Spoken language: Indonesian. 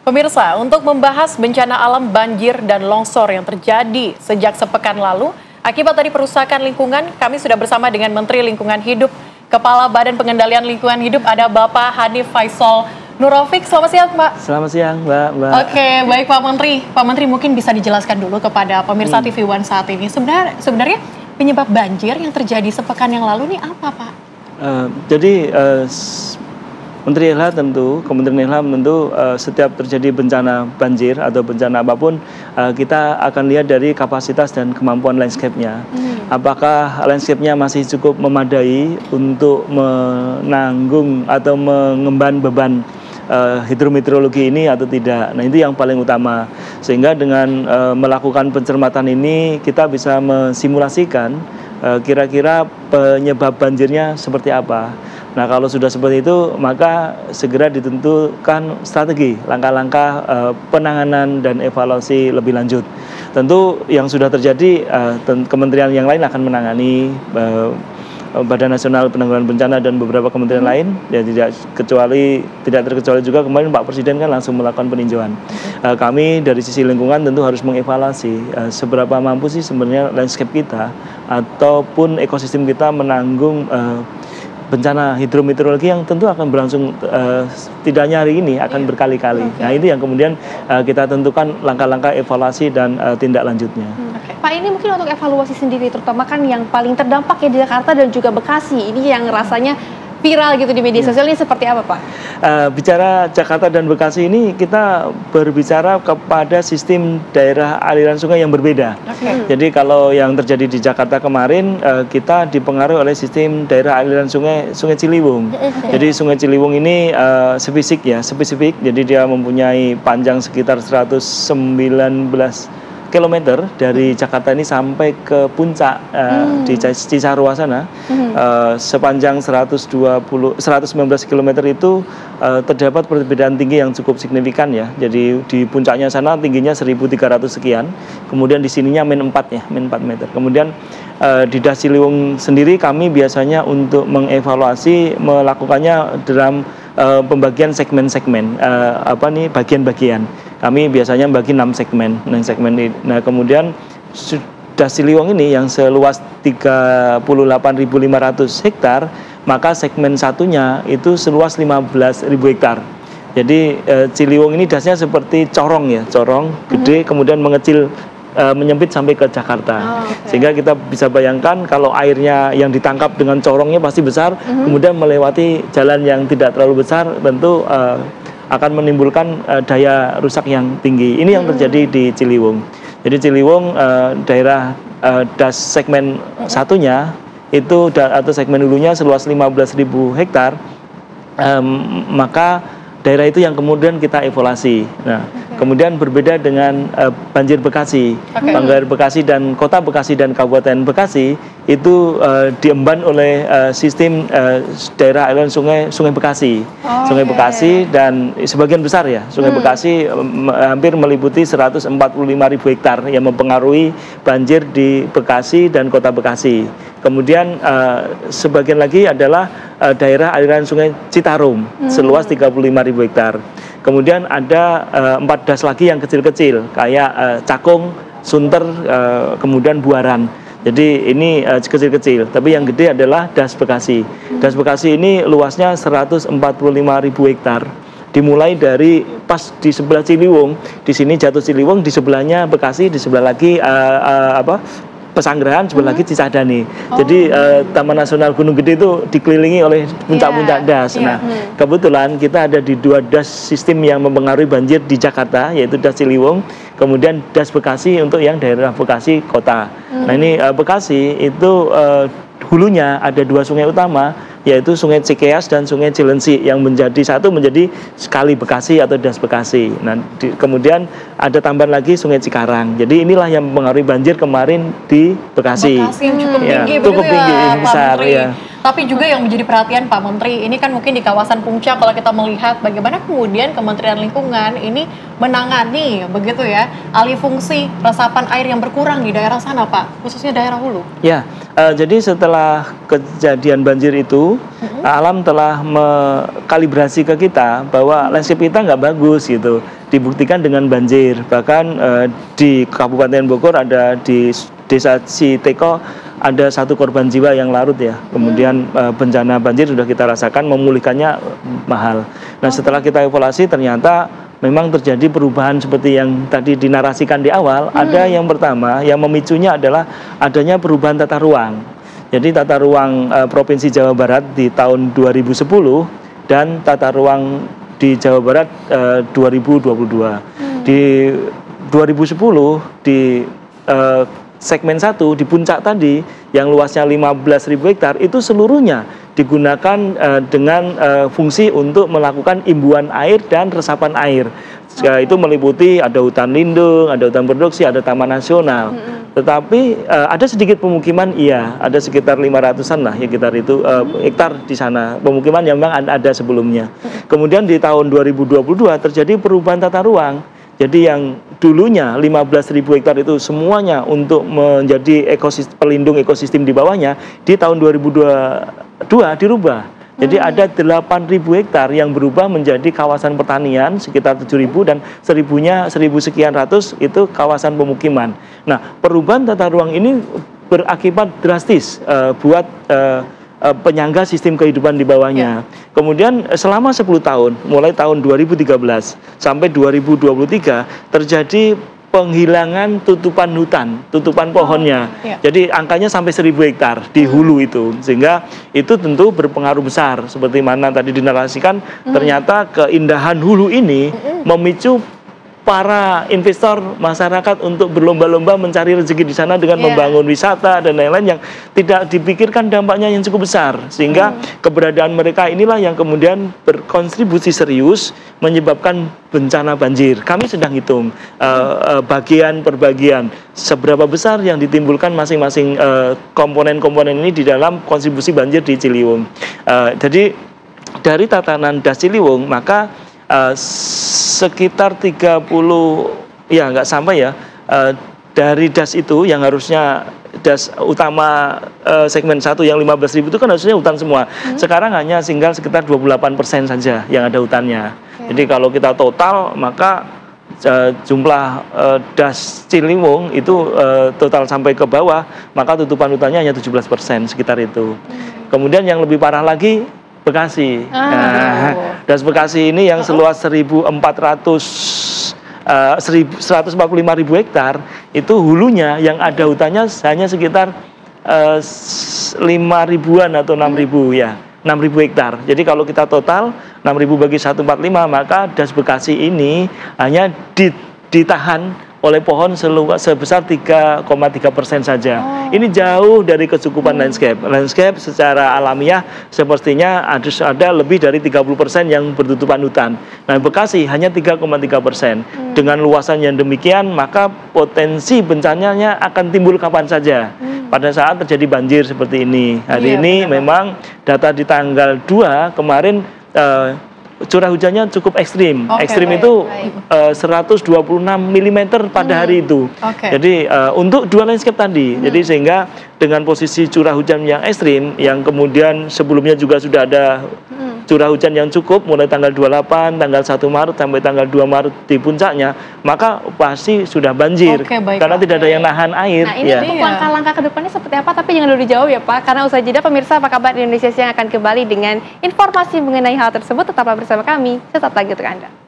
Pemirsa, untuk membahas bencana alam banjir dan longsor yang terjadi sejak sepekan lalu, akibat dari perusakan lingkungan, kami sudah bersama dengan Menteri Lingkungan Hidup, Kepala Badan Pengendalian Lingkungan Hidup, ada Bapak Hanif Faisal Nurrafiq. Selamat siang, Pak. Selamat siang, Mbak. Oke, baik Pak Menteri. Pak Menteri mungkin bisa dijelaskan dulu kepada pemirsa TV One saat ini. Sebenarnya penyebab banjir yang terjadi sepekan yang lalu nih apa, Pak? Menteri Ilham tentu, Kementerian Ilham tentu setiap terjadi bencana banjir atau bencana apapun, kita akan lihat dari kapasitas dan kemampuan landscape-nya. Apakah landscape-nya masih cukup memadai untuk menanggung atau mengemban beban hidrometeorologi ini atau tidak. Nah, itu yang paling utama. Sehingga dengan melakukan pencermatan ini, kita bisa mensimulasikan kira-kira penyebab banjirnya seperti apa. Nah, kalau sudah seperti itu, maka segera ditentukan strategi, langkah-langkah penanganan dan evaluasi lebih lanjut. Tentu yang sudah terjadi, kementerian yang lain akan menangani, Badan Nasional Penanggulangan Bencana dan beberapa kementerian lain, ya tidak terkecuali juga kemarin Pak Presiden kan langsung melakukan peninjauan. Kami dari sisi lingkungan tentu harus mengevaluasi seberapa mampu sih sebenarnya landscape kita ataupun ekosistem kita menanggung bencana hidrometeorologi yang tentu akan berlangsung tidak hanya hari ini, akan berkali-kali. Nah, itu yang kemudian kita tentukan langkah-langkah evaluasi dan tindak lanjutnya. Pak, ini mungkin untuk evaluasi sendiri, terutama kan yang paling terdampak ya di Jakarta dan juga Bekasi. Ini yang rasanya viral gitu di media sosial, ini seperti apa, Pak? Bicara Jakarta dan Bekasi ini, kita berbicara kepada sistem daerah aliran sungai yang berbeda. Jadi kalau yang terjadi di Jakarta kemarin, kita dipengaruhi oleh sistem daerah aliran sungai Ciliwung. Jadi Sungai Ciliwung ini spesifik, jadi dia mempunyai panjang sekitar 119 kilometer dari Jakarta ini sampai ke puncak di Cisarua sana, sepanjang 119 km itu terdapat perbedaan tinggi yang cukup signifikan ya. Jadi di puncaknya sana tingginya 1.300 sekian, kemudian di sininya min 4 meter. Kemudian di Das Ciliwung sendiri kami biasanya untuk mengevaluasi melakukannya dalam pembagian segmen-segmen, bagian-bagian. Kami biasanya membagi 6 segmen. Nah, kemudian Das Ciliwung ini yang seluas 38.500 hektar, maka segmen satunya itu seluas 15.000 hektar. Jadi Ciliwung ini dasnya seperti corong gede, kemudian mengecil, menyempit sampai ke Jakarta. Sehingga kita bisa bayangkan kalau airnya yang ditangkap dengan corongnya pasti besar, kemudian melewati jalan yang tidak terlalu besar, tentu akan menimbulkan daya rusak yang tinggi. Ini yang terjadi di Ciliwung. Jadi Ciliwung, daerah das segmen satunya itu atau segmen hulunya seluas 15.000 hektar, maka daerah itu yang kemudian kita evaluasi. Nah, kemudian berbeda dengan banjir Bekasi. Banjir Bekasi dan Kota Bekasi dan Kabupaten Bekasi itu diemban oleh sistem daerah aliran sungai Bekasi. Sungai Bekasi dan sebagian besar ya, Sungai Bekasi hampir meliputi 145.000 hektar yang mempengaruhi banjir di Bekasi dan Kota Bekasi. Kemudian sebagian lagi adalah daerah aliran sungai Citarum seluas 35.000 hektar. Kemudian ada 4 das lagi yang kecil-kecil kayak Cakung, Sunter, kemudian Buaran. Jadi ini kecil-kecil, tapi yang gede adalah Das Bekasi. Das Bekasi ini luasnya 145.000 hektar. Dimulai dari pas di sebelah Ciliwung, di sini jatuh Ciliwung, di sebelahnya Bekasi, di sebelah lagi Pesanggerahan, sebelah lagi Cisadane. Jadi Taman Nasional Gunung Gede itu dikelilingi oleh puncak-puncak das. Nah, kebetulan kita ada di 2 das sistem yang mempengaruhi banjir di Jakarta, yaitu Das Ciliwung, kemudian Das Bekasi untuk yang daerah Bekasi kota. Nah, ini Bekasi itu hulunya ada 2 sungai utama, yaitu Sungai Cikeas dan Sungai Cilensi yang menjadi Kali Bekasi atau Das Bekasi. Nah, kemudian ada tambahan lagi Sungai Cikarang. Jadi inilah yang mempengaruhi banjir kemarin di Bekasi. Bekasi yang cukup tinggi, cukup tinggi, besar ya. Tapi juga yang menjadi perhatian Pak Menteri, ini kan mungkin di kawasan puncak kalau kita melihat bagaimana kemudian Kementerian Lingkungan ini menangani begitu ya, alih fungsi resapan air yang berkurang di daerah sana Pak, khususnya daerah hulu. Ya, jadi setelah kejadian banjir itu, alam telah mengkalibrasi ke kita bahwa landscape kita nggak bagus gitu. dibuktikan dengan banjir. Bahkan di Kabupaten Bogor ada di Desa Citeko ada 1 korban jiwa yang larut ya. Kemudian bencana banjir sudah kita rasakan, memulihkannya mahal. Nah, setelah kita evaluasi ternyata memang terjadi perubahan seperti yang tadi dinarasikan di awal. Ada yang pertama, yang memicunya adalah adanya perubahan tata ruang. Jadi tata ruang Provinsi Jawa Barat di tahun 2010 dan tata ruang di Jawa Barat 2022. Di 2010 di segmen 1 di puncak tadi yang luasnya 15.000 hektar itu seluruhnya digunakan dengan fungsi untuk melakukan imbuan air dan resapan air. Itu meliputi ada hutan lindung, ada hutan produksi, ada taman nasional. Tetapi ada sedikit pemukiman, iya, ada sekitar 500-an lah hektar di sana. Pemukiman yang memang ada sebelumnya. Kemudian di tahun 2022 terjadi perubahan tata ruang. Jadi yang dulunya 15.000 hektar itu semuanya untuk menjadi pelindung ekosistem di bawahnya, di tahun 2022 dirubah. Jadi ada 8.000 hektar yang berubah menjadi kawasan pertanian sekitar 7.000 dan 1.000 sekian ratus itu kawasan pemukiman. Nah, perubahan tata ruang ini berakibat drastis buat penyangga sistem kehidupan di bawahnya. Kemudian selama 10 tahun, mulai tahun 2013 sampai 2023 terjadi penghilangan tutupan hutan, tutupan pohonnya. Jadi angkanya sampai 1.000 hektar di hulu itu. Sehingga itu tentu berpengaruh besar. Seperti mana tadi dinarasikan, ternyata keindahan hulu ini memicu para investor masyarakat untuk berlomba-lomba mencari rezeki di sana dengan membangun wisata dan lain-lain yang tidak dipikirkan dampaknya yang cukup besar, sehingga keberadaan mereka inilah yang kemudian berkontribusi serius menyebabkan bencana banjir. Kami sedang hitung bagian per bagian seberapa besar yang ditimbulkan masing-masing komponen-komponen ini di dalam kontribusi banjir di Ciliwung. Jadi dari tatanan Das Ciliwung maka sekitar 30 ya nggak sampai ya dari das itu yang harusnya das utama segmen 1 yang 15.000 itu kan harusnya hutan semua. Sekarang hanya tinggal sekitar 28% saja yang ada hutannya. Jadi kalau kita total maka jumlah das Ciliwung itu total sampai ke bawah maka tutupan hutannya hanya 17% sekitar itu. Kemudian yang lebih parah lagi Bekasi. Das Bekasi ini yang seluas 145.000 hektar itu hulunya yang ada hutannya hanya sekitar 5.000-an atau 6.000 ya. 6.000 hektar. Jadi kalau kita total 6.000 bagi 145 maka Das Bekasi ini hanya ditahan oleh pohon sebesar 3,3% saja. Ini jauh dari kecukupan landscape. Landscape secara alamiah sepertinya ada lebih dari 30% yang bertutupan hutan. Nah, Bekasi hanya 3,3%. Dengan luasan yang demikian, maka potensi bencananya akan timbul kapan saja. Pada saat terjadi banjir seperti ini. Hari ini memang data di tanggal 2 kemarin curah hujannya cukup ekstrim. Ekstrim itu 126 mm pada hari itu. Jadi untuk dua landscape tadi. Jadi sehingga dengan posisi curah hujan yang ekstrim, yang kemudian sebelumnya juga sudah ada curah hujan yang cukup mulai tanggal 28, tanggal 1 Maret sampai tanggal 2 Maret di puncaknya, maka pasti sudah banjir. Karena tidak ada yang nahan air. Nah, ini untuk langkah-langkah ke depannya seperti apa? Tapi jangan dulu dijawab ya Pak, karena usai jeda pemirsa Apa Kabar Indonesia yang akan kembali dengan informasi mengenai hal tersebut. Tetaplah bersama kami, tetap lagi untuk Anda.